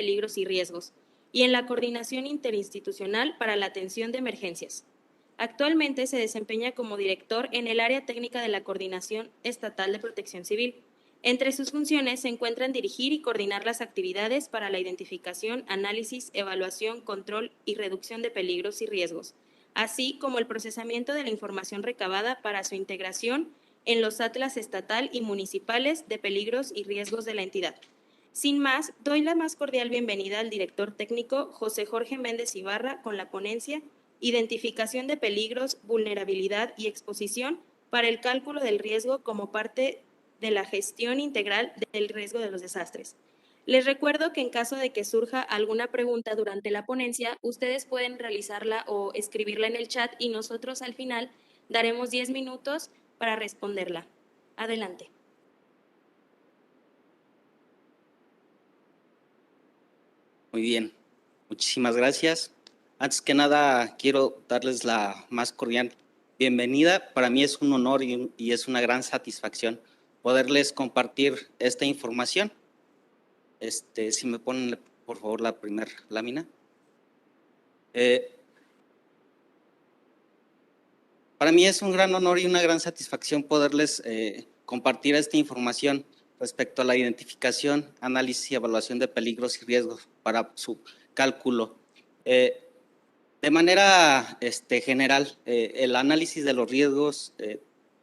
peligros y riesgos, y en la coordinación interinstitucional para la atención de emergencias. Actualmente se desempeña como director en el área técnica de la Coordinación Estatal de Protección Civil. Entre sus funciones se encuentran dirigir y coordinar las actividades para la identificación, análisis, evaluación, control y reducción de peligros y riesgos, así como el procesamiento de la información recabada para su integración en los atlas estatal y municipales de peligros y riesgos de la entidad. Sin más, doy la más cordial bienvenida al director técnico José Jorge Méndez Ibarra con la ponencia Identificación de peligros, vulnerabilidad y exposición para el cálculo del riesgo como parte de la gestión integral del riesgo de los desastres. Les recuerdo que en caso de que surja alguna pregunta durante la ponencia, ustedes pueden realizarla o escribirla en el chat y nosotros al final daremos 10 minutos para responderla. Adelante. Muy bien, muchísimas gracias. Antes que nada, quiero darles la más cordial bienvenida. Para mí es un honor y es una gran satisfacción poderles compartir esta información. Si me ponen, por favor, la primera lámina. Para mí es un gran honor y una gran satisfacción poderles compartir esta información respecto a la identificación, análisis y evaluación de peligros y riesgos para su cálculo. De manera general, el análisis de los riesgos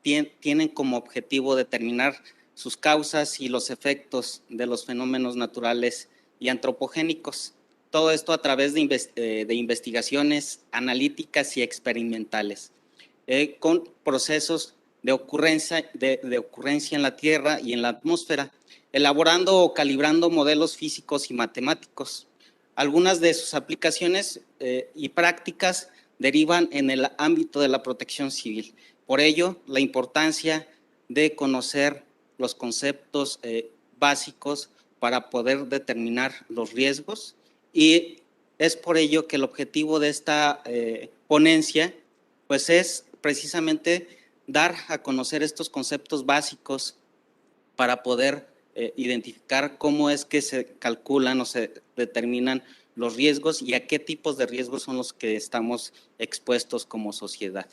tienen como objetivo determinar sus causas y los efectos de los fenómenos naturales y antropogénicos. Todo esto a través de investigaciones analíticas y experimentales, con procesos de ocurrencia en la Tierra y en la atmósfera, elaborando o calibrando modelos físicos y matemáticos. Algunas de sus aplicaciones y prácticas derivan en el ámbito de la protección civil. Por ello, la importancia de conocer los conceptos básicos para poder determinar los riesgos, y es por ello que el objetivo de esta ponencia pues es precisamente dar a conocer estos conceptos básicos para poder identificar cómo es que se calculan o se determinan los riesgos y a qué tipos de riesgos son los que estamos expuestos como sociedad.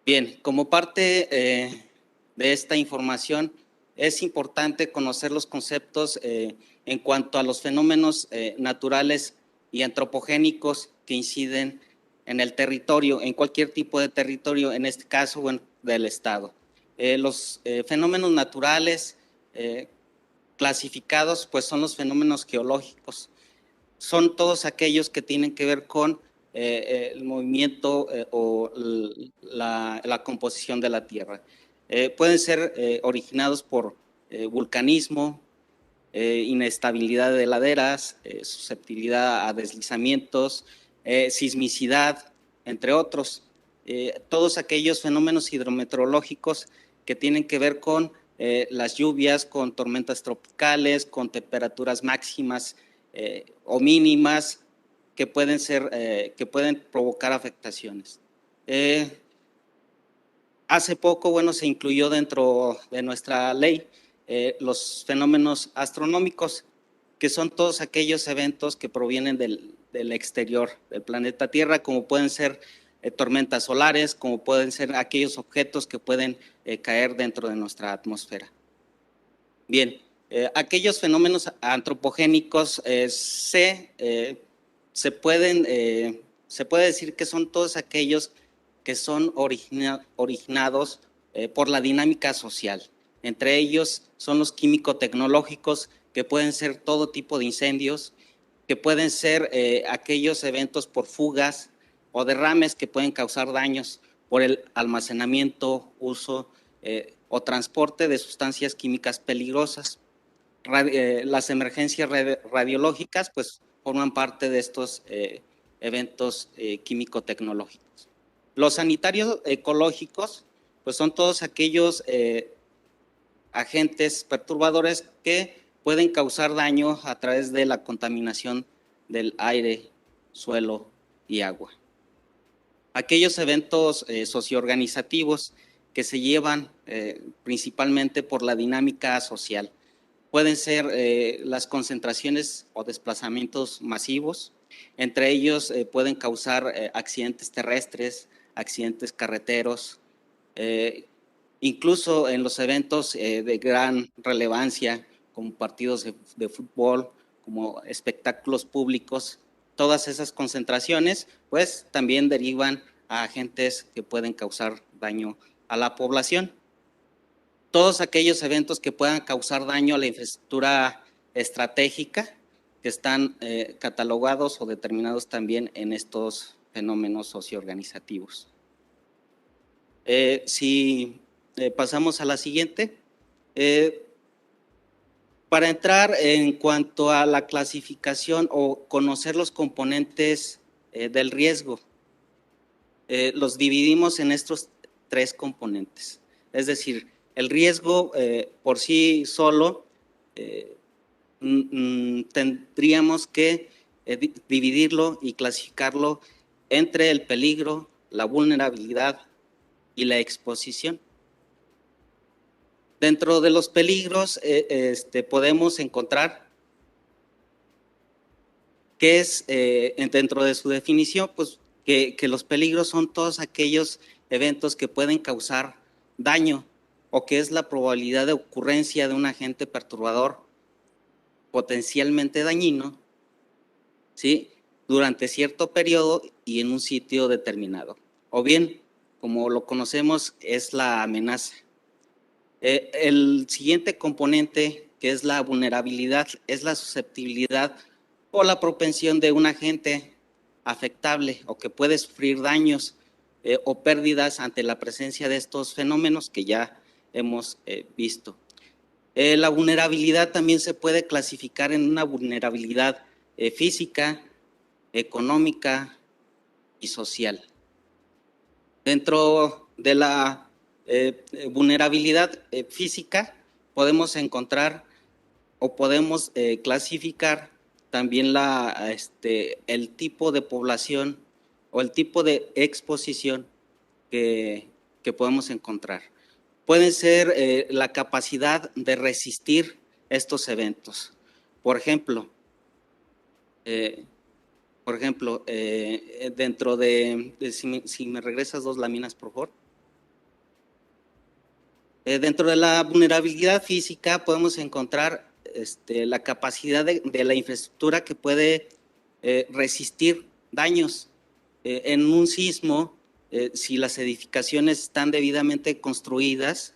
Bien, como parte de esta información, es importante conocer los conceptos en cuanto a los fenómenos naturales y antropogénicos que inciden en el territorio, en cualquier tipo de territorio, en este caso, bueno, del Estado. Los fenómenos naturales clasificados, pues son los fenómenos geológicos. Son todos aquellos que tienen que ver con el movimiento o la composición de la Tierra. Pueden ser originados por vulcanismo, inestabilidad de laderas, susceptibilidad a deslizamientos, sismicidad, entre otros. Todos aquellos fenómenos hidrometeorológicos que tienen que ver con las lluvias, con tormentas tropicales, con temperaturas máximas o mínimas que pueden provocar afectaciones. Hace poco, bueno, se incluyó dentro de nuestra ley los fenómenos astronómicos, que son todos aquellos eventos que provienen del exterior del planeta Tierra, como pueden ser tormentas solares, como pueden ser aquellos objetos que pueden caer dentro de nuestra atmósfera. Bien, aquellos fenómenos antropogénicos se puede decir que son todos aquellos que son originados por la dinámica social. Entre ellos son los químico-tecnológicos, que pueden ser todo tipo de incendios, que pueden ser aquellos eventos por fugas o derrames que pueden causar daños por el almacenamiento, uso o transporte de sustancias químicas peligrosas. Las emergencias radiológicas pues forman parte de estos eventos químico-tecnológicos. Los sanitarios ecológicos pues son todos aquellos agentes perturbadores que pueden causar daño a través de la contaminación del aire, suelo y agua. Aquellos eventos socioorganizativos que se llevan principalmente por la dinámica social. pueden ser las concentraciones o desplazamientos masivos. Entre ellos pueden causar accidentes terrestres, accidentes carreteros, incluso en los eventos de gran relevancia, como partidos de fútbol, como espectáculos públicos. Todas esas concentraciones, pues, también derivan a agentes que pueden causar daño a la población. Todos aquellos eventos que puedan causar daño a la infraestructura estratégica que están catalogados o determinados también en estos fenómenos socioorganizativos. Si pasamos a la siguiente. Para entrar en cuanto a la clasificación o conocer los componentes del riesgo, los dividimos en estos 3 componentes. Es decir, el riesgo por sí solo tendríamos que dividirlo y clasificarlo entre el peligro, la vulnerabilidad y la exposición. Dentro de los peligros podemos encontrar que es, dentro de su definición, pues que los peligros son todos aquellos eventos que pueden causar daño o que es la probabilidad de ocurrencia de un agente perturbador potencialmente dañino, ¿sí?, durante cierto periodo y en un sitio determinado. O bien, como lo conocemos, es la amenaza. El siguiente componente, que es la vulnerabilidad, es la susceptibilidad o la propensión de un agente afectable o que puede sufrir daños o pérdidas ante la presencia de estos fenómenos que ya hemos visto. La vulnerabilidad también se puede clasificar en una vulnerabilidad física, económica y social. Dentro de la vulnerabilidad física podemos encontrar o podemos clasificar también el tipo de población o el tipo de exposición que podemos encontrar. Pueden ser la capacidad de resistir estos eventos. Por ejemplo, dentro de si me regresas 2 láminas, por favor. Dentro de la vulnerabilidad física podemos encontrar la capacidad de la infraestructura que puede resistir daños. En un sismo, si las edificaciones están debidamente construidas,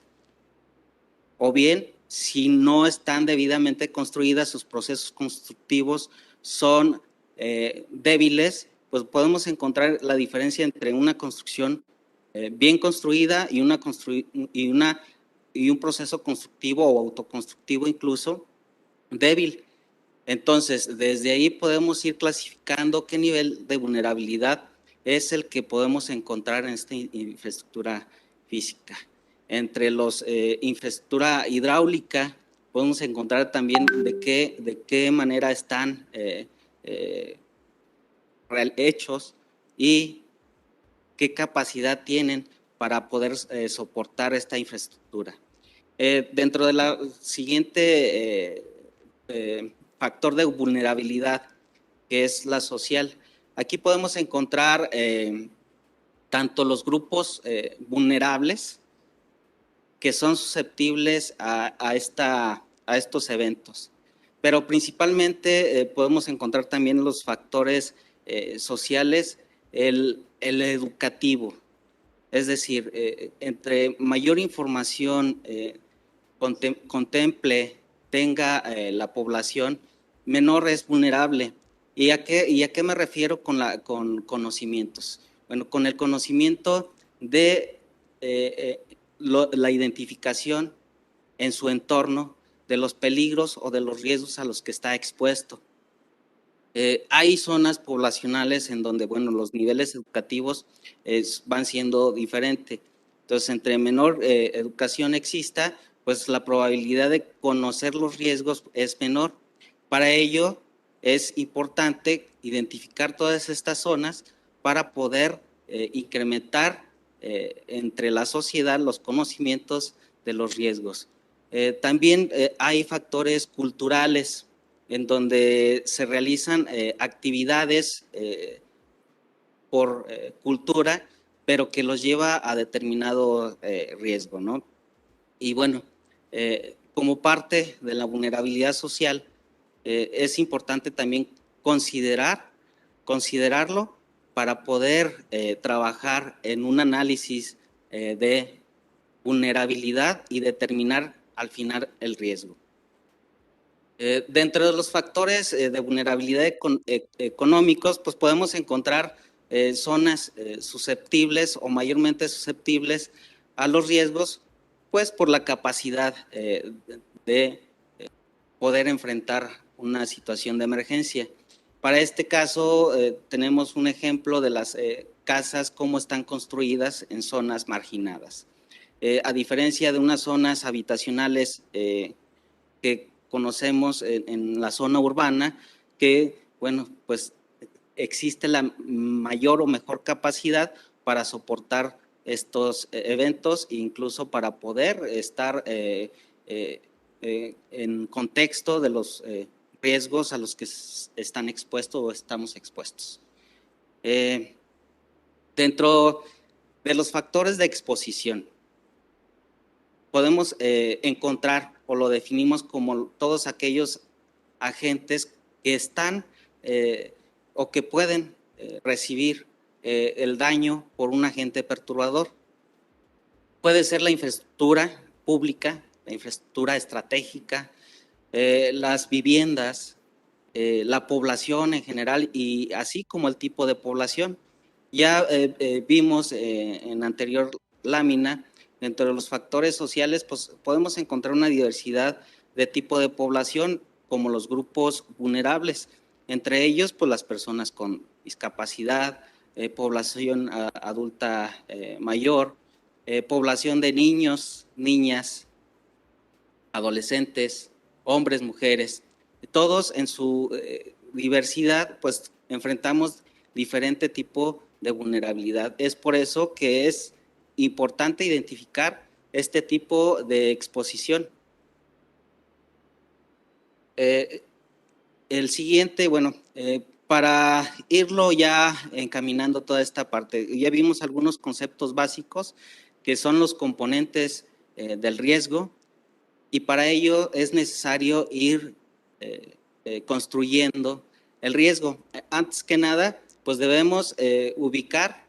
o bien si no están debidamente construidas, sus procesos constructivos son débiles, pues podemos encontrar la diferencia entre una construcción bien construida y un proceso constructivo o autoconstructivo incluso débil. Entonces, desde ahí podemos ir clasificando qué nivel de vulnerabilidad es el que podemos encontrar en esta infraestructura física. Entre los infraestructura hidráulica podemos encontrar también de qué manera están hechos y qué capacidad tienen para poder soportar esta infraestructura. Dentro de la siguiente factor de vulnerabilidad, que es la social, aquí podemos encontrar tanto los grupos vulnerables que son susceptibles a estos eventos, pero principalmente podemos encontrar también los factores sociales, el educativo. Es decir, entre mayor información contemple, tenga la población, menor es vulnerable. ¿Y a qué me refiero con conocimientos? Bueno, con el conocimiento de la identificación en su entorno de los peligros o de los riesgos a los que está expuesto. Hay zonas poblacionales en donde, bueno, los niveles educativos van siendo diferentes. Entonces, entre menor educación exista, pues la probabilidad de conocer los riesgos es menor. Para ello, es importante identificar todas estas zonas para poder incrementar entre la sociedad los conocimientos de los riesgos. También hay factores culturales en donde se realizan actividades por cultura, pero que los lleva a determinado riesgo, ¿no? Y bueno, como parte de la vulnerabilidad social, es importante también considerarlo para poder trabajar en un análisis de vulnerabilidad y determinar al final el riesgo. Dentro de los factores de vulnerabilidad económicos, pues podemos encontrar zonas susceptibles o mayormente susceptibles a los riesgos, pues por la capacidad de poder enfrentar una situación de emergencia. Para este caso, tenemos un ejemplo de las casas, cómo están construidas en zonas marginadas. A diferencia de unas zonas habitacionales que conocemos en la zona urbana, que, bueno, pues existe la mayor o mejor capacidad para soportar estos eventos e incluso para poder estar en contexto de los riesgos a los que están expuestos o estamos expuestos. Dentro de los factores de exposición, podemos encontrar o lo definimos como todos aquellos agentes que están o que pueden recibir el daño por un agente perturbador. Puede ser la infraestructura pública, la infraestructura estratégica, las viviendas, la población en general y así como el tipo de población. Ya vimos en anterior lámina, dentro de los factores sociales, pues podemos encontrar una diversidad de tipo de población como los grupos vulnerables, entre ellos pues las personas con discapacidad, población adulta mayor, población de niños, niñas, adolescentes, hombres, mujeres, todos en su diversidad pues enfrentamos diferente tipo de vulnerabilidad. Es por eso que es importante identificar este tipo de exposición. El siguiente, bueno, para irlo ya encaminando toda esta parte, ya vimos algunos conceptos básicos que son los componentes del riesgo y para ello es necesario ir construyendo el riesgo. Antes que nada, pues debemos ubicar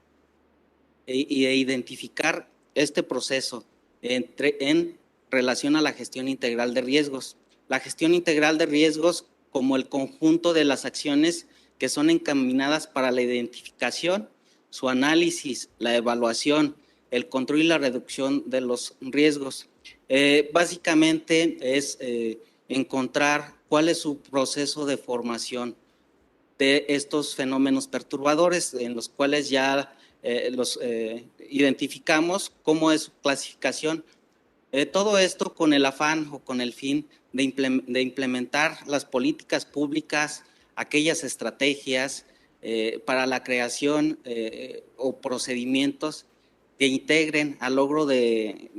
e identificar este proceso en relación a la gestión integral de riesgos. La gestión integral de riesgos como el conjunto de las acciones que son encaminadas para la identificación, su análisis, la evaluación, el control y la reducción de los riesgos. Básicamente es encontrar cuál es su proceso de formación de estos fenómenos perturbadores en los cuales ya los identificamos, cómo es su clasificación. Todo esto con el afán o con el fin de implementar las políticas públicas, aquellas estrategias para la creación o procedimientos que integren al logro de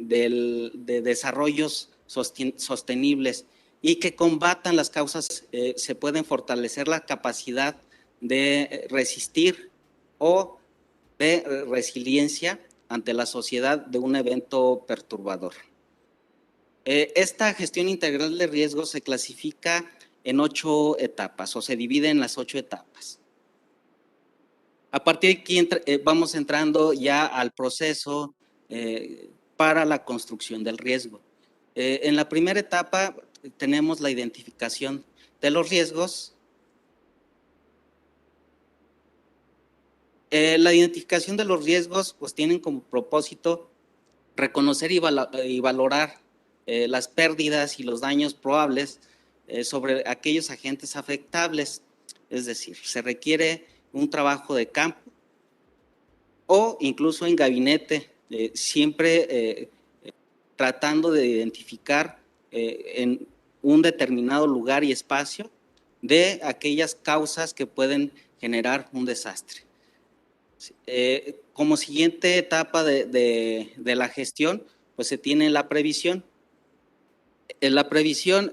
desarrollos sostenibles y que combatan las causas, se pueden fortalecer la capacidad de resistir o de resiliencia ante la sociedad de un evento perturbador. Esta gestión integral de riesgos se clasifica en 8 etapas o se divide en las 8 etapas. A partir de aquí vamos entrando ya al proceso para la construcción del riesgo. En la primera etapa tenemos la identificación de los riesgos. La identificación de los riesgos pues tienen como propósito reconocer y valorar las pérdidas y los daños probables sobre aquellos agentes afectables. Es decir, se requiere un trabajo de campo o incluso en gabinete, siempre tratando de identificar en un determinado lugar y espacio de aquellas causas que pueden generar un desastre. Como siguiente etapa de la gestión, pues se tiene la previsión. La previsión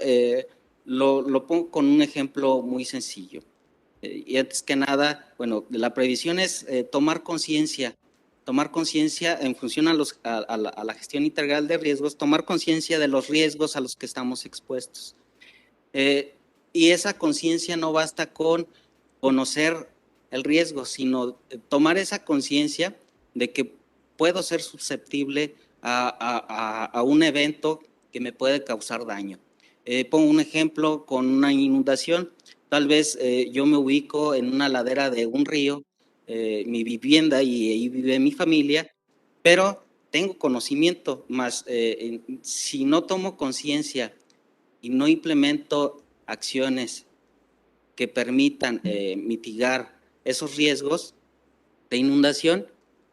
lo pongo con un ejemplo muy sencillo. Y antes que nada, bueno, la previsión es tomar conciencia en función a la gestión integral de riesgos, tomar conciencia de los riesgos a los que estamos expuestos. Y esa conciencia no basta con conocer el riesgo, sino tomar esa conciencia de que puedo ser susceptible a un evento que me puede causar daño. Pongo un ejemplo con una inundación. Tal vez yo me ubico en una ladera de un río, mi vivienda, y ahí vive mi familia, pero tengo conocimiento, más si no tomo conciencia y no implemento acciones que permitan mitigar esos riesgos de inundación,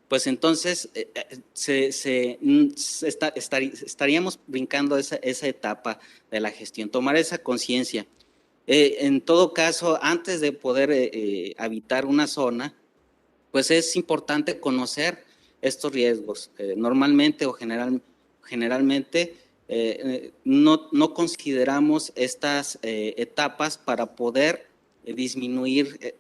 pues entonces estaríamos brincando esa etapa de la gestión, tomar esa conciencia. En todo caso, antes de poder habitar una zona, pues es importante conocer estos riesgos. Normalmente o generalmente no consideramos estas etapas para poder disminuir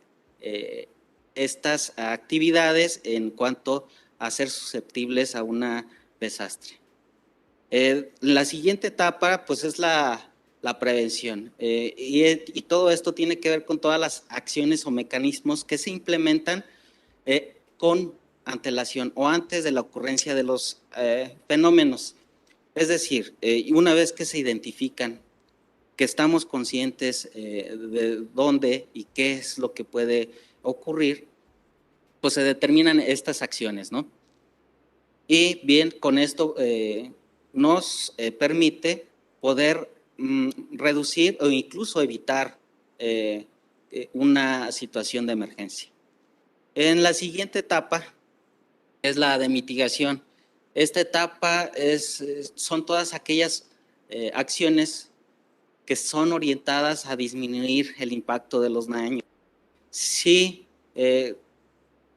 estas actividades en cuanto a ser susceptibles a un desastre. La siguiente etapa pues es la prevención y todo esto tiene que ver con todas las acciones o mecanismos que se implementan con antelación o antes de la ocurrencia de los fenómenos. Es decir, una vez que se identifican, que estamos conscientes de dónde y qué es lo que puede ocurrir, pues se determinan estas acciones, ¿no? Y bien, con esto nos permite poder reducir o incluso evitar una situación de emergencia. En la siguiente etapa es la de mitigación. Esta etapa son todas aquellas acciones que son orientadas a disminuir el impacto de los daños. Si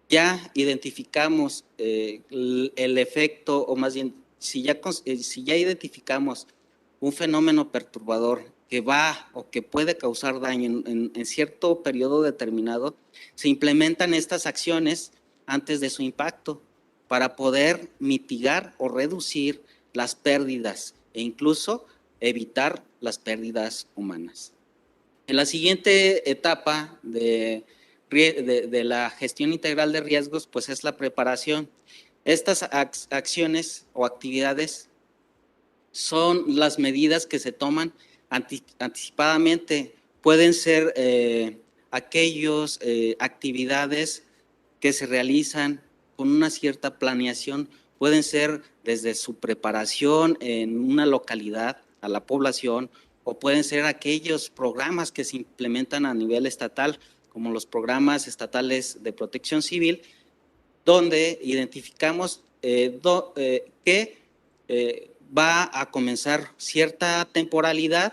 ya identificamos el efecto, o más bien, si ya identificamos un fenómeno perturbador que va o que puede causar daño en cierto periodo determinado, se implementan estas acciones antes de su impacto para poder mitigar o reducir las pérdidas e incluso evitar las pérdidas humanas. En la siguiente etapa de la gestión integral de riesgos, pues es la preparación. Estas acciones o actividades son las medidas que se toman anticipadamente. Pueden ser aquellas actividades que se realizan con una cierta planeación, pueden ser desde su preparación en una localidad a la población, o pueden ser aquellos programas que se implementan a nivel estatal, como los programas estatales de protección civil, donde identificamos que va a comenzar cierta temporalidad,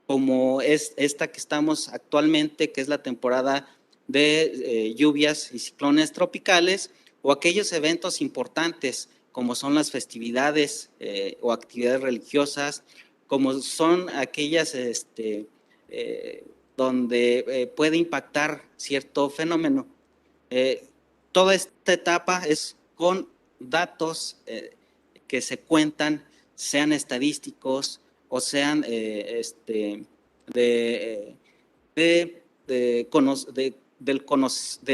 como es esta que estamos actualmente, que es la temporada de lluvias y ciclones tropicales, o aquellos eventos importantes, como son las festividades o actividades religiosas, como son aquellas donde puede impactar cierto fenómeno. Toda esta etapa es con datos que se cuentan, sean estadísticos o sean de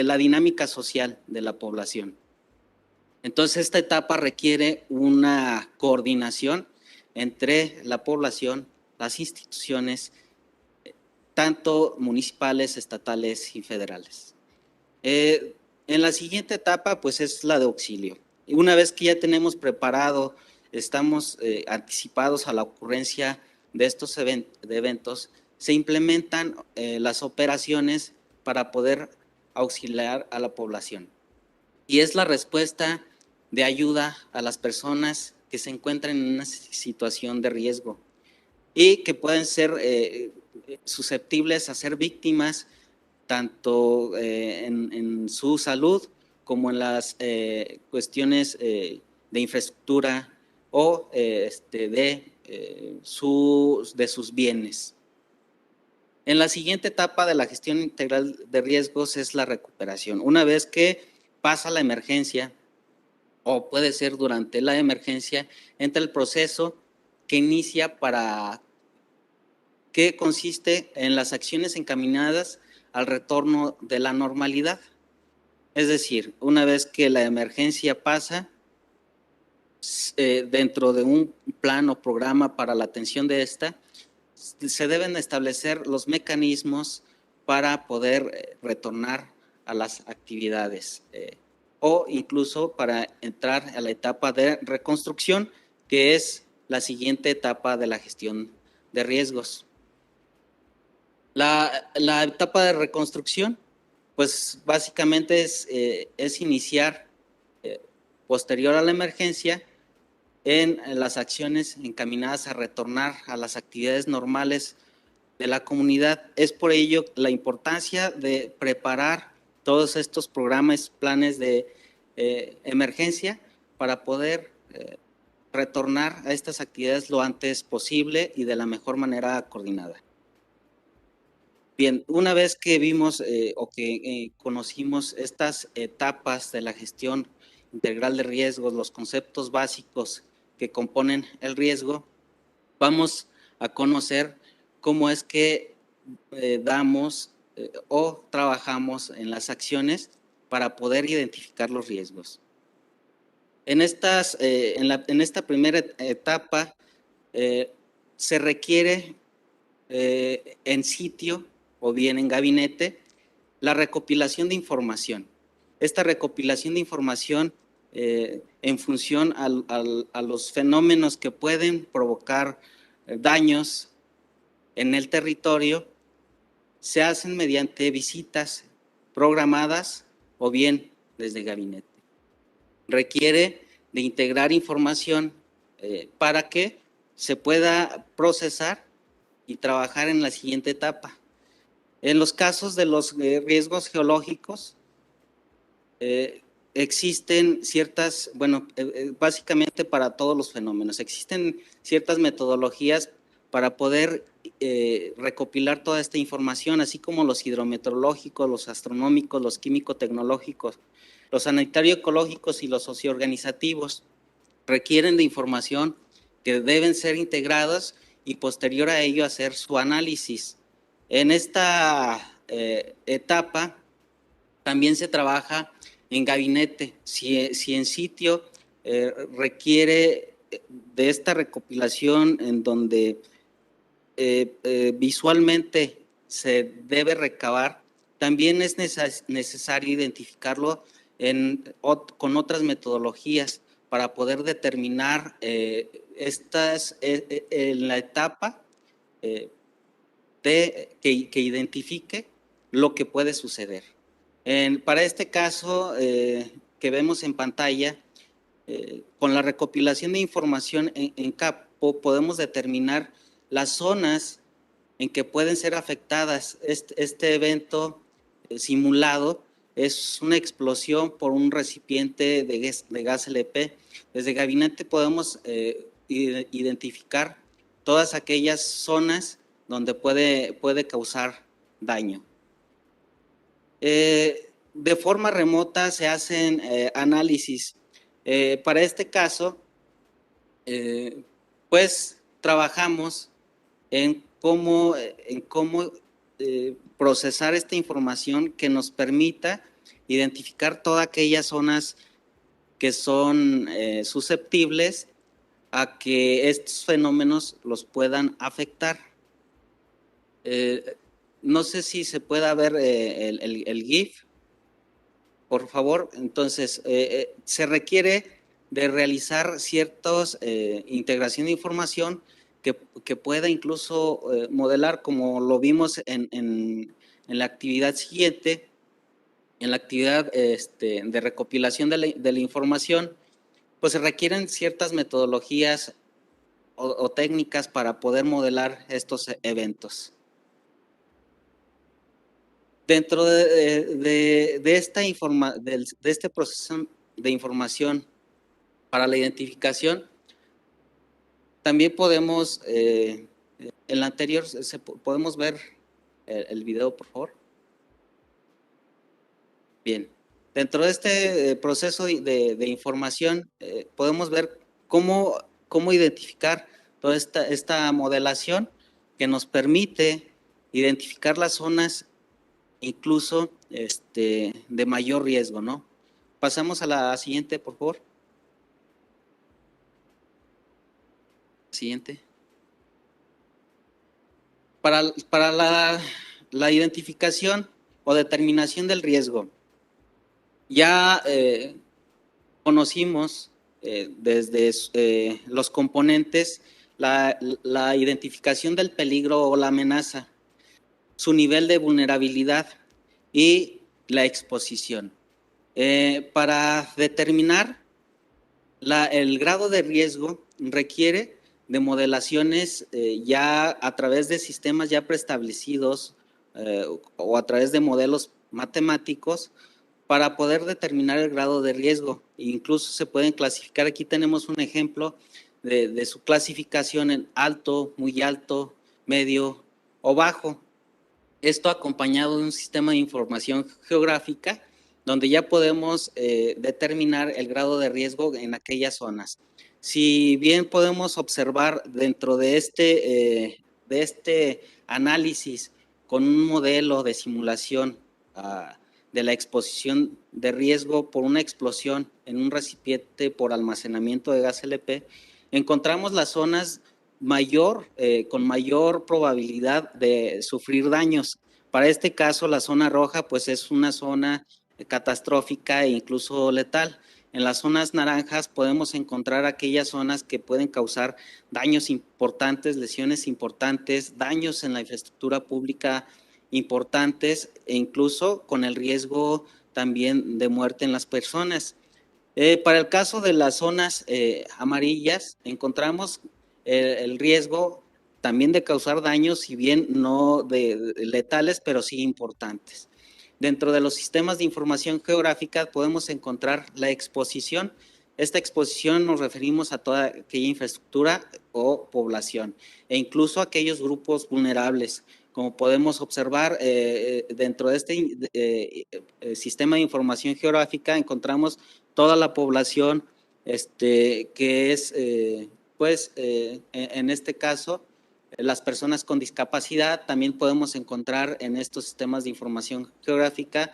la dinámica social de la población. Entonces, esta etapa requiere una coordinación entre la población, las instituciones, tanto municipales, estatales y federales. En la siguiente etapa, pues es la de auxilio. Y una vez que ya tenemos preparado, estamos anticipados a la ocurrencia de estos eventos, se implementan las operaciones para poder auxiliar a la población. Y es la respuesta de ayuda a las personas que se encuentran en una situación de riesgo y que pueden ser susceptibles a ser víctimas tanto en su salud como en las cuestiones de infraestructura o de de sus bienes. En la siguiente etapa de la gestión integral de riesgos es la recuperación. Una vez que pasa la emergencia, o puede ser durante la emergencia, entra el proceso que inicia que consiste en las acciones encaminadas al retorno de la normalidad. Es decir, una vez que la emergencia pasa, dentro de un plan o programa para la atención de esta, se deben establecer los mecanismos para poder retornar a las actividades o incluso para entrar a la etapa de reconstrucción, que es la siguiente etapa de la gestión de riesgos. La etapa de reconstrucción, pues básicamente es iniciar posterior a la emergencia en las acciones encaminadas a retornar a las actividades normales de la comunidad. Es por ello la importancia de preparar todos estos programas, planes de emergencia para poder retornar a estas actividades lo antes posible y de la mejor manera coordinada. Bien, una vez que vimos o que conocimos estas etapas de la gestión integral de riesgos, los conceptos básicos que componen el riesgo, vamos a conocer cómo es que damos o trabajamos en las acciones para poder identificar los riesgos. En esta primera etapa se requiere en sitio o bien en gabinete la recopilación de información. Esta recopilación de información en función a los fenómenos que pueden provocar daños en el territorio se hacen mediante visitas programadas o bien desde gabinete. Requiere de integrar información para que se pueda procesar y trabajar en la siguiente etapa. En los casos de los riesgos geológicos, existen ciertas, básicamente para todos los fenómenos, existen ciertas metodologías para poder recopilar toda esta información, así como los hidrometeorológicos, los astronómicos, los químico-tecnológicos, los sanitario-ecológicos y los socioorganizativos requieren de información que deben ser integradas y posterior a ello hacer su análisis. En esta etapa también se trabaja en gabinete. Si en sitio requiere de esta recopilación en donde visualmente se debe recabar, también es necesario identificarlo con otras metodologías para poder determinar en la etapa que identifique lo que puede suceder. Para este caso que vemos en pantalla, con la recopilación de información en CAPO podemos determinar las zonas en que pueden ser afectadas. Este evento simulado es una explosión por un recipiente de gas LP. Desde gabinete podemos identificar todas aquellas zonas donde puede causar daño. De forma remota se hacen análisis. Para este caso, pues trabajamos en cómo procesar esta información que nos permita identificar todas aquellas zonas que son susceptibles a que estos fenómenos los puedan afectar. No sé si se pueda ver el GIF, por favor. Entonces, se requiere de realizar ciertas integración de información que pueda incluso modelar, como lo vimos en la actividad siguiente, en la actividad de recopilación de la información, pues se requieren ciertas metodologías o técnicas para poder modelar estos eventos. Dentro de este proceso de información para la identificación, También podemos, en la anterior, podemos ver el video, por favor. Bien, dentro de este proceso de información, podemos ver cómo identificar toda esta modelación que nos permite identificar las zonas incluso de mayor riesgo, ¿no? Pasamos a la siguiente, por favor. Siguiente. Para la identificación o determinación del riesgo, ya conocimos desde los componentes la identificación del peligro o la amenaza, su nivel de vulnerabilidad y la exposición. Para determinar el grado de riesgo requiere de modelaciones ya a través de sistemas ya preestablecidos o a través de modelos matemáticos para poder determinar el grado de riesgo. Incluso se pueden clasificar, aquí tenemos un ejemplo de su clasificación en alto, muy alto, medio o bajo. Esto acompañado de un sistema de información geográfica donde ya podemos determinar el grado de riesgo en aquellas zonas. Si bien podemos observar dentro de este análisis con un modelo de simulación de la exposición de riesgo por una explosión en un recipiente por almacenamiento de gas LP, encontramos las zonas con mayor probabilidad de sufrir daños. Para este caso, la zona roja pues es una zona catastrófica e incluso letal. En las zonas naranjas podemos encontrar aquellas zonas que pueden causar daños importantes, lesiones importantes, daños en la infraestructura pública importantes e incluso con el riesgo también de muerte en las personas. Para el caso de las zonas amarillas, encontramos el riesgo también de causar daños, si bien no de letales, pero sí importantes. Dentro de los sistemas de información geográfica podemos encontrar la exposición. Esta exposición nos referimos a toda aquella infraestructura o población e incluso a aquellos grupos vulnerables. Como podemos observar, dentro de este sistema de información geográfica encontramos toda la población que es, en este caso, las personas con discapacidad. También podemos encontrar en estos sistemas de información geográfica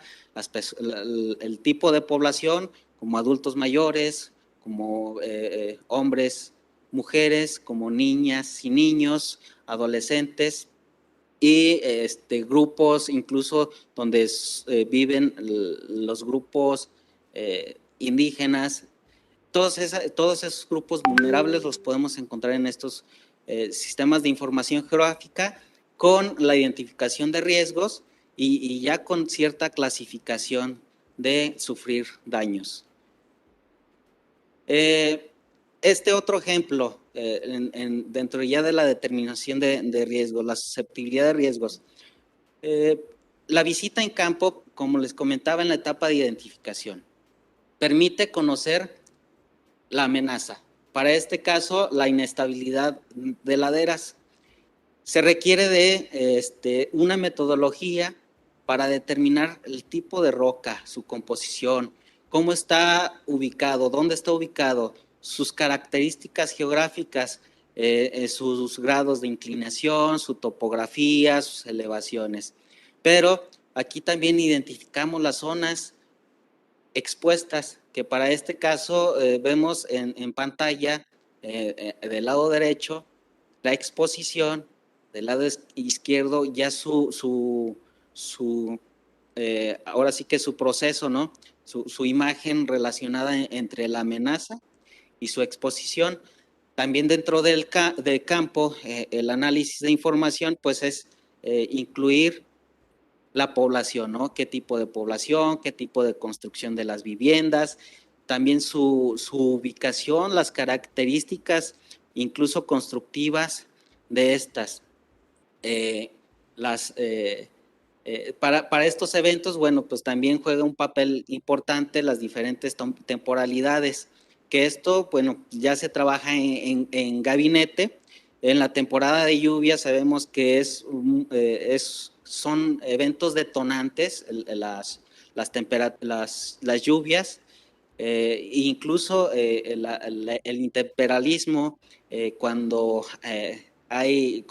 el tipo de población, como adultos mayores, como hombres, mujeres, como niñas y niños, adolescentes, y grupos incluso donde viven los grupos indígenas. Todos esos grupos vulnerables los podemos encontrar en estos sistemas de información geográfica con la identificación de riesgos y ya con cierta clasificación de sufrir daños. Este otro ejemplo, dentro ya de la determinación de riesgos, la susceptibilidad de riesgos. La visita en campo, como les comentaba en la etapa de identificación, permite conocer la amenaza. Para este caso, la inestabilidad de laderas. Se requiere de una metodología para determinar el tipo de roca, su composición, cómo está ubicado, dónde está ubicado, sus características geográficas, sus grados de inclinación, su topografía, sus elevaciones. Pero aquí también identificamos las zonas expuestas, que para este caso vemos en pantalla del lado derecho la exposición, del lado izquierdo ya ahora sí que su proceso, ¿no? Su imagen relacionada entre la amenaza y su exposición. También dentro del campo, el análisis de información, pues es incluir la población, ¿no? ¿Qué tipo de población? ¿Qué tipo de construcción de las viviendas? También su ubicación, las características incluso constructivas de estas. Para estos eventos, bueno, pues también juega un papel importante las diferentes temporalidades que esto, bueno, ya se trabaja en gabinete. En la temporada de lluvia sabemos que son eventos detonantes, las lluvias, incluso el intemperalismo, cuando hay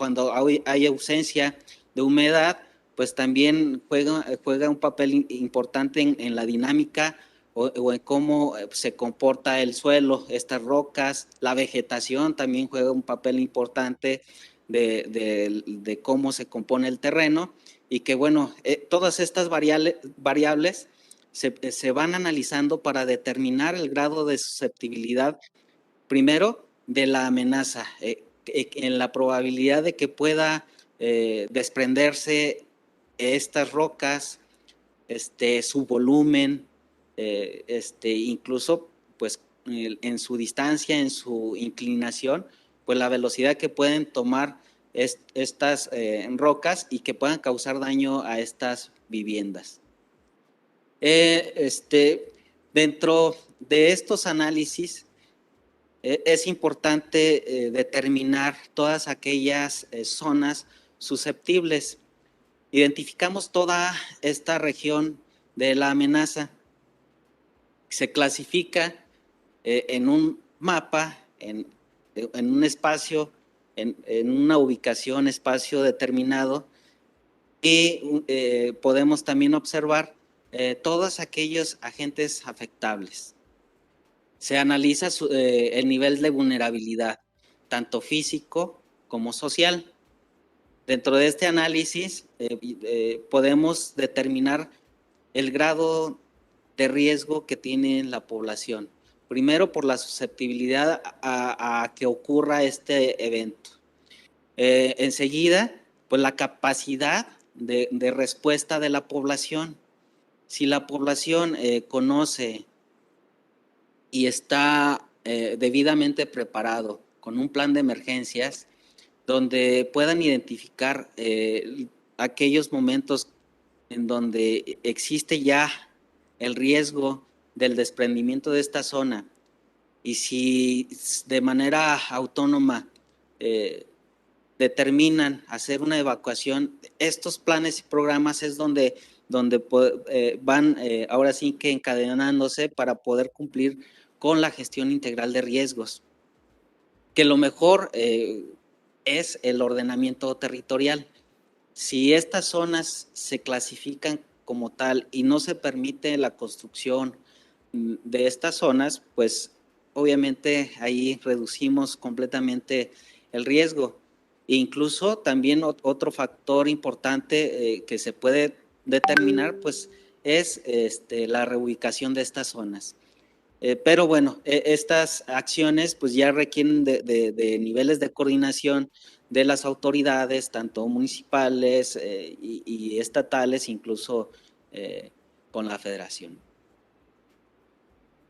ausencia de humedad, pues también juega un papel importante en la dinámica o en cómo se comporta el suelo, estas rocas. La vegetación también juega un papel importante de cómo se compone el terreno, y que bueno, todas estas variables se van analizando para determinar el grado de susceptibilidad, primero, de la amenaza, en la probabilidad de que pueda desprenderse estas rocas, su volumen, incluso pues en su distancia, en su inclinación, pues la velocidad que pueden tomar estas rocas y que puedan causar daño a estas viviendas. Dentro de estos análisis es importante determinar todas aquellas zonas susceptibles. Identificamos toda esta región de la amenaza. Se clasifica en un mapa, en un espacio, en una ubicación, espacio determinado, y podemos también observar todos aquellos agentes afectables. Se analiza el nivel de vulnerabilidad, tanto físico como social. Dentro de este análisis podemos determinar el grado de riesgo que tiene la población. Primero, por la susceptibilidad a que ocurra este evento. Enseguida, pues la capacidad de respuesta de la población. Si la población conoce y está debidamente preparado con un plan de emergencias, donde puedan identificar aquellos momentos en donde existe ya el riesgo del desprendimiento de esta zona, y si de manera autónoma determinan hacer una evacuación, estos planes y programas es donde van ahora sí que encadenándose para poder cumplir con la gestión integral de riesgos, que lo mejor es el ordenamiento territorial. Si estas zonas se clasifican como tal y no se permite la construcción de estas zonas, pues obviamente ahí reducimos completamente el riesgo. E incluso también otro factor importante que se puede determinar, pues es la reubicación de estas zonas. Pero bueno, estas acciones pues ya requieren de niveles de coordinación de las autoridades, tanto municipales y estatales, incluso con la federación.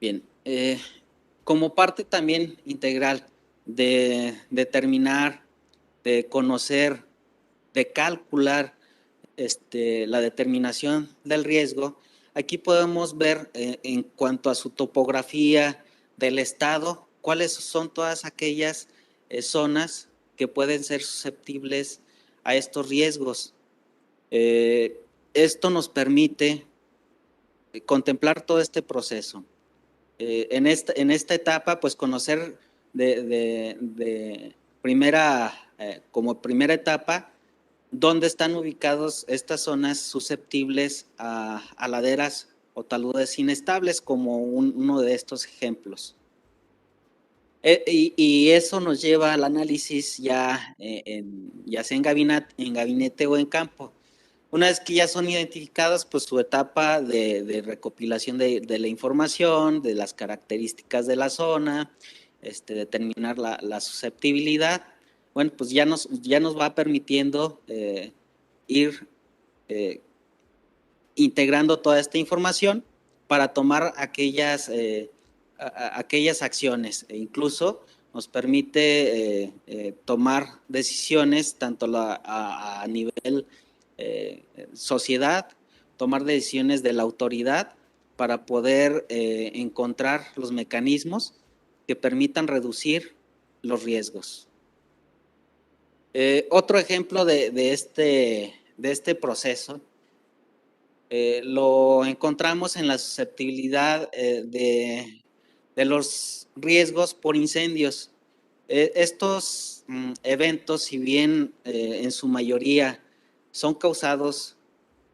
Bien, como parte también integral de determinar, de conocer, de calcular la determinación del riesgo, aquí podemos ver en cuanto a su topografía del estado, cuáles son todas aquellas zonas que pueden ser susceptibles a estos riesgos. Esto nos permite contemplar todo este proceso. En esta etapa, pues conocer como primera etapa, dónde están ubicados estas zonas susceptibles a laderas o taludes inestables, como uno de estos ejemplos. Y eso nos lleva al análisis ya sea en gabinete o en campo. Una vez que ya son identificados, pues su etapa de recopilación de la información, de las características de la zona, determinar la susceptibilidad, bueno, pues ya nos va permitiendo ir integrando toda esta información para tomar aquellas acciones, e incluso nos permite tomar decisiones tanto a nivel sociedad, tomar decisiones de la autoridad para poder encontrar los mecanismos que permitan reducir los riesgos. Otro ejemplo de este proceso lo encontramos en la susceptibilidad de los riesgos por incendios. Estos eventos, si bien en su mayoría son causados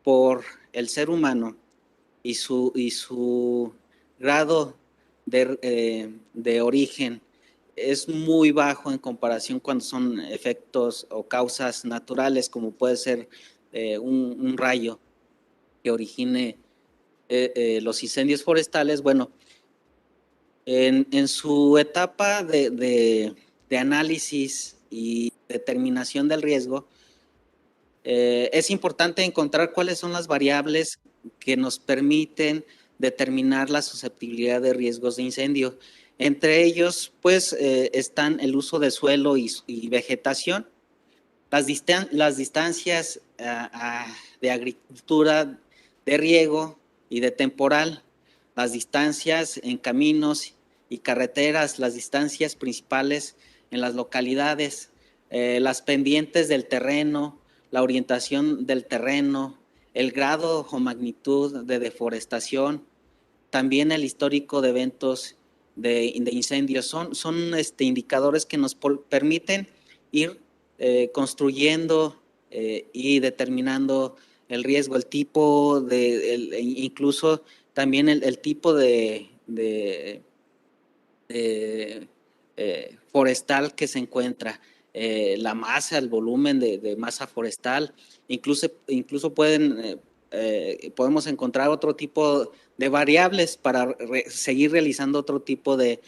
por el ser humano y su grado de origen es muy bajo en comparación cuando son efectos o causas naturales, como puede ser un rayo que origine los incendios forestales. Bueno, en su etapa de análisis y determinación del riesgo, es importante encontrar cuáles son las variables que nos permiten determinar la susceptibilidad de riesgos de incendio. Entre ellos, pues, están el uso de suelo y vegetación, las distancias de agricultura, de riego y de temporal, las distancias en caminos y carreteras, las distancias principales en las localidades, las pendientes del terreno, la orientación del terreno, el grado o magnitud de deforestación, también el histórico de eventos de incendios. Son indicadores que nos permiten ir construyendo y determinando el riesgo, el tipo incluso también el tipo de forestal que se encuentra, la masa, el volumen de masa forestal, incluso podemos encontrar otro tipo de variables para seguir realizando otro tipo de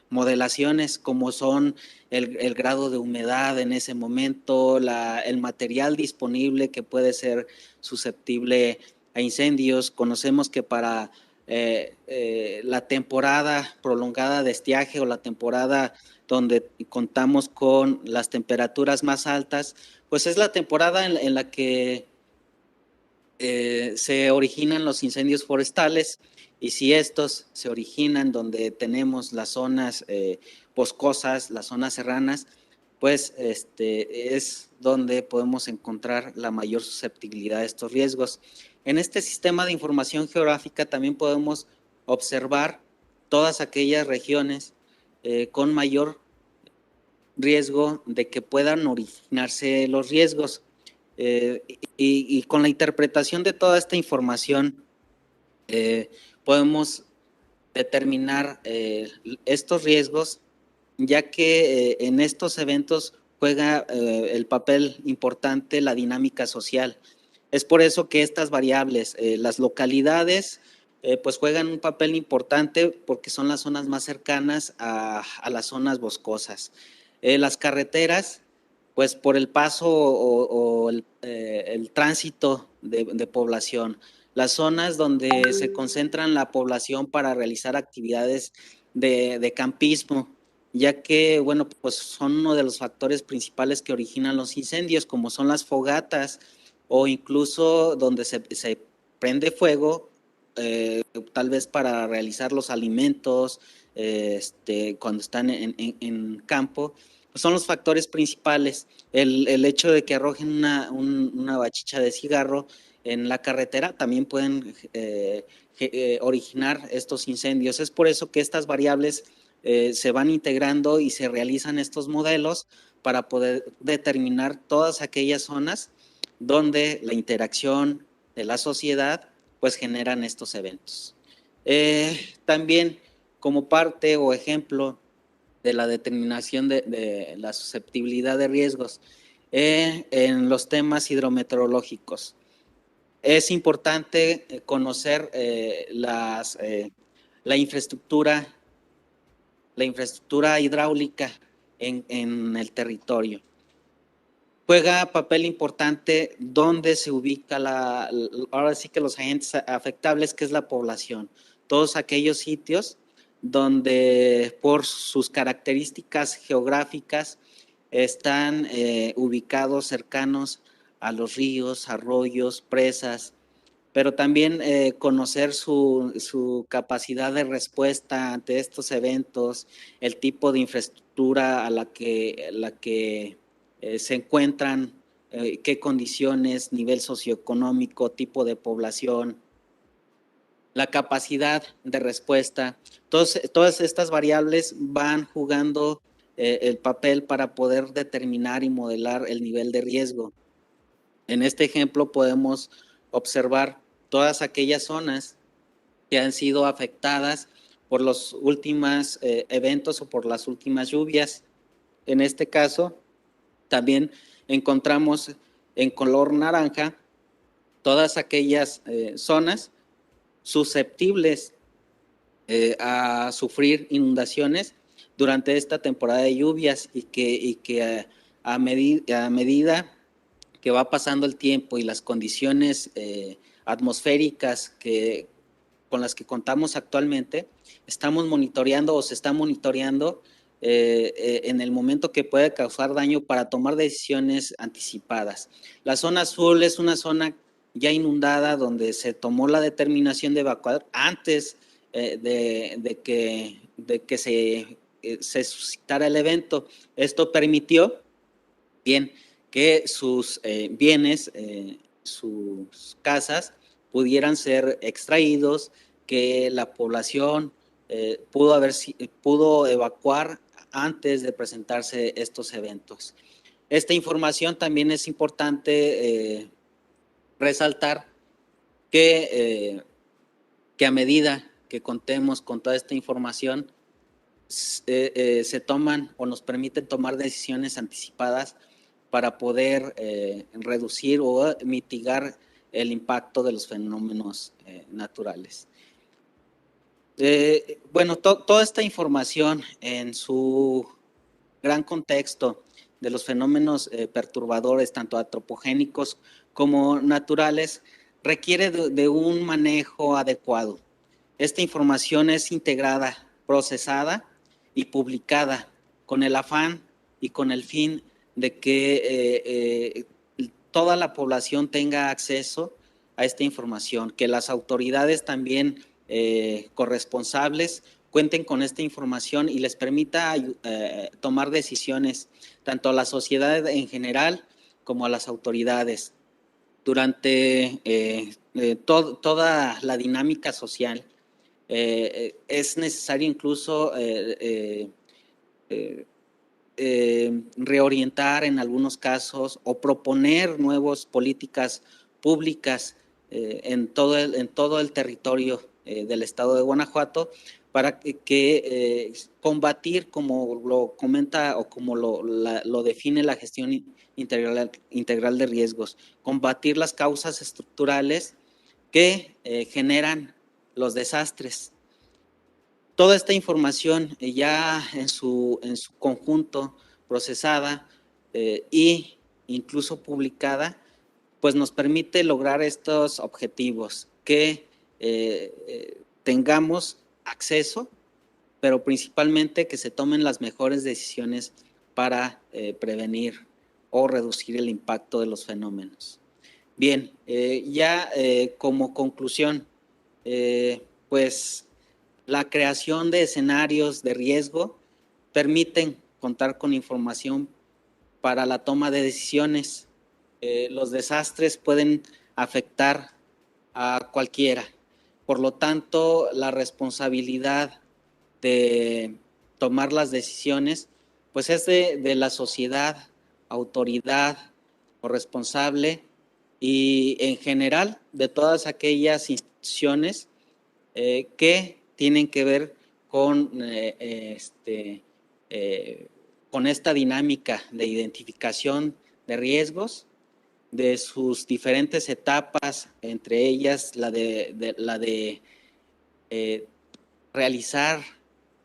modelaciones, como son el grado de humedad en ese momento, el material disponible que puede ser susceptible a incendios. Conocemos que para la temporada prolongada de estiaje o la temporada donde contamos con las temperaturas más altas, pues es la temporada en la que se originan los incendios forestales, y si estos se originan donde tenemos las zonas boscosas, las zonas serranas, pues es donde podemos encontrar la mayor susceptibilidad a estos riesgos. En este sistema de información geográfica también podemos observar todas aquellas regiones con mayor riesgo de que puedan originarse los riesgos. Y con la interpretación de toda esta información podemos determinar estos riesgos, ya que en estos eventos juega el papel importante la dinámica social. Es por eso que estas variables, las localidades, pues juegan un papel importante porque son las zonas más cercanas a las zonas boscosas. Las carreteras, pues por el paso o el tránsito de población. Las zonas donde se concentran la población para realizar actividades de campismo, ya que, bueno, pues son uno de los factores principales que originan los incendios, como son las fogatas o incluso donde se prende fuego, tal vez para realizar los alimentos, cuando están en campo. Pues son los factores principales. El hecho de que arrojen una bachicha de cigarro en la carretera también pueden originar estos incendios. Es por eso que estas variables se van integrando y se realizan estos modelos para poder determinar todas aquellas zonas donde la interacción de la sociedad pues generan estos eventos. También como parte o ejemplo de la determinación de la susceptibilidad de riesgos en los temas hidrometeorológicos. Es importante conocer la infraestructura hidráulica en el territorio. Juega papel importante donde se ubica ahora sí que los agentes afectables, que es la población. Todos aquellos sitios donde por sus características geográficas están ubicados cercanos a los ríos, arroyos, presas, pero también conocer su capacidad de respuesta ante estos eventos, el tipo de infraestructura a la que se encuentran, qué condiciones, nivel socioeconómico, tipo de población, la capacidad de respuesta. Todas estas variables van jugando el papel para poder determinar y modelar el nivel de riesgo. En este ejemplo podemos observar todas aquellas zonas que han sido afectadas por los últimos eventos o por las últimas lluvias. En este caso, también encontramos en color naranja todas aquellas zonas susceptibles a sufrir inundaciones durante esta temporada de lluvias y que a medida que va pasando el tiempo y las condiciones atmosféricas con las que contamos actualmente, estamos monitoreando o se está monitoreando en el momento que puede causar daño para tomar decisiones anticipadas. La zona azul es una zona ya inundada donde se tomó la determinación de evacuar antes de que se suscitara el evento. Esto permitió, bien, que sus bienes, sus casas, pudieran ser extraídos, que la población pudo evacuar antes de presentarse estos eventos. Esta información también es importante resaltar que a medida que contemos con toda esta información, se toman o nos permiten tomar decisiones anticipadas para poder reducir o mitigar el impacto de los fenómenos naturales. Bueno, toda esta información en su gran contexto de los fenómenos perturbadores, tanto antropogénicos como naturales, requiere de un manejo adecuado. Esta información es integrada, procesada y publicada con el afán y con el fin de que toda la población tenga acceso a esta información, que las autoridades también corresponsables cuenten con esta información y les permita tomar decisiones tanto a la sociedad en general como a las autoridades. Durante toda la dinámica social es necesario incluso reorientar en algunos casos o proponer nuevas políticas públicas en todo el territorio del estado de Guanajuato para que combatir, como lo comenta o como lo define la gestión integral de riesgos, combatir las causas estructurales que generan los desastres. Toda esta información ya en su conjunto procesada e incluso publicada, pues nos permite lograr estos objetivos, que tengamos acceso, pero principalmente que se tomen las mejores decisiones para prevenir o reducir el impacto de los fenómenos. Bien, ya como conclusión, pues la creación de escenarios de riesgo permiten contar con información para la toma de decisiones. Los desastres pueden afectar a cualquiera. Por lo tanto, la responsabilidad de tomar las decisiones pues es de la sociedad, autoridad o responsable y en general de todas aquellas instituciones que tienen que ver con esta dinámica de identificación de riesgos, de sus diferentes etapas, entre ellas la de realizar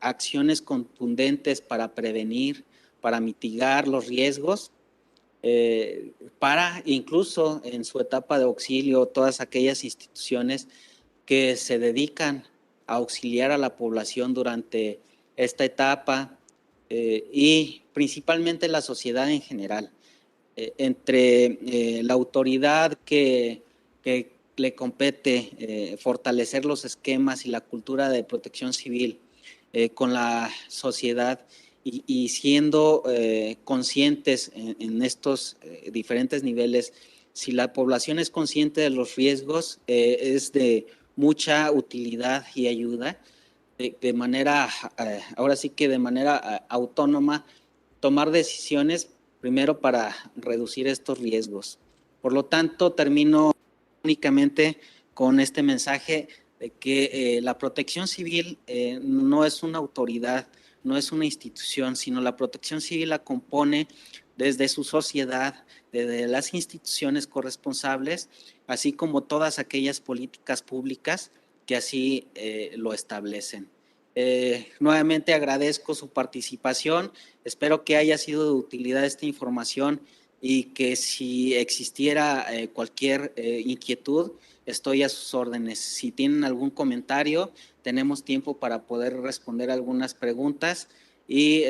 acciones contundentes para prevenir, para mitigar los riesgos, para incluso en su etapa de auxilio, todas aquellas instituciones que se dedican a auxiliar a la población durante esta etapa y principalmente la sociedad en general. Entre la autoridad que le compete fortalecer los esquemas y la cultura de protección civil con la sociedad y siendo conscientes en estos diferentes niveles. Si la población es consciente de los riesgos, es de mucha utilidad y ayuda de manera, ahora sí que de manera autónoma, tomar decisiones primero para reducir estos riesgos. Por lo tanto, termino únicamente con este mensaje de que la protección civil no es una autoridad, no es una institución, sino la protección civil la compone desde su sociedad, desde las instituciones corresponsables, así como todas aquellas políticas públicas que así lo establecen. Nuevamente agradezco su participación, espero que haya sido de utilidad esta información y que si existiera cualquier inquietud, estoy a sus órdenes. Si tienen algún comentario, tenemos tiempo para poder responder algunas preguntas y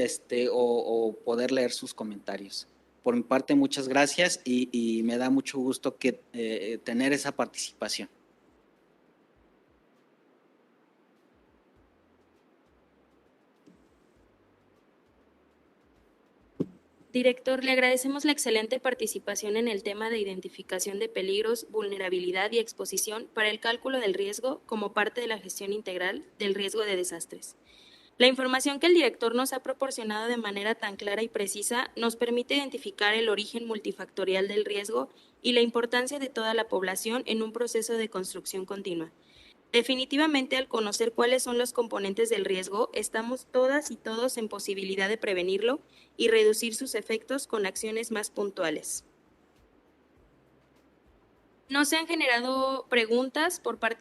o poder leer sus comentarios. Por mi parte, muchas gracias y me da mucho gusto tener esa participación. Director, le agradecemos la excelente participación en el tema de identificación de peligros, vulnerabilidad y exposición para el cálculo del riesgo como parte de la gestión integral del riesgo de desastres. La información que el director nos ha proporcionado de manera tan clara y precisa nos permite identificar el origen multifactorial del riesgo y la importancia de toda la población en un proceso de construcción continua. Definitivamente, al conocer cuáles son los componentes del riesgo, estamos todas y todos en posibilidad de prevenirlo y reducir sus efectos con acciones más puntuales. No se han generado preguntas por parte